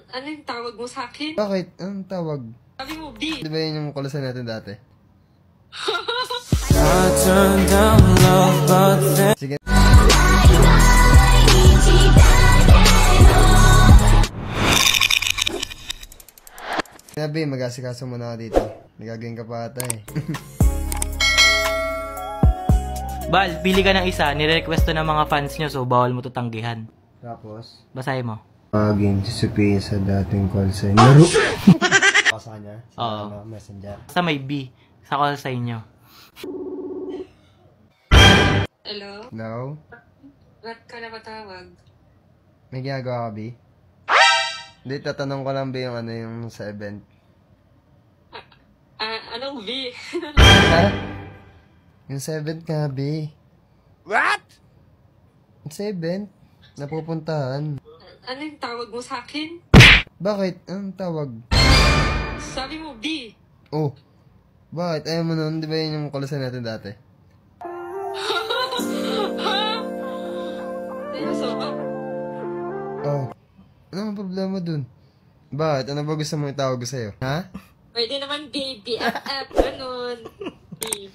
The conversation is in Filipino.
Ano yung tawag mo sa akin? Bakit? Anong tawag? Sabi mo, B. Di ba yun yung kulasan natin dati? Sige. Sabi, mag-asikaso muna ako dito. Nagagawin ka pa ata eh. Bal, pili ka ng isa. Nire-request to ng mga fans nyo, so bawal mo to tanggihan. Tapos? Basahin mo. Pagin si Sophia sa dating call sign. Laro! Sa kanya? Sa messenger? Sa may B. Sa call sign nyo. Hello? Hello? Ba't ka na patawag? May ginagawa ka, B? Hindi, tatanong ko lang ba yung ano yung sa event? Anong B? Ha? Yung sa event nga, B. What? Yung sa event? Napupuntahan. Ano yung tawag mo sa akin? Bakit? Anong tawag? Sabi mo, B. Oh. Bakit? Ayaw mo nun, di ba yun yung kulasan natin dati? Seryoso ba? Oh. Anong problema dun? Bakit? Ano ba gusto mong itawag ko sa'yo? Ha? Pwede naman B, BFF, ganun. B.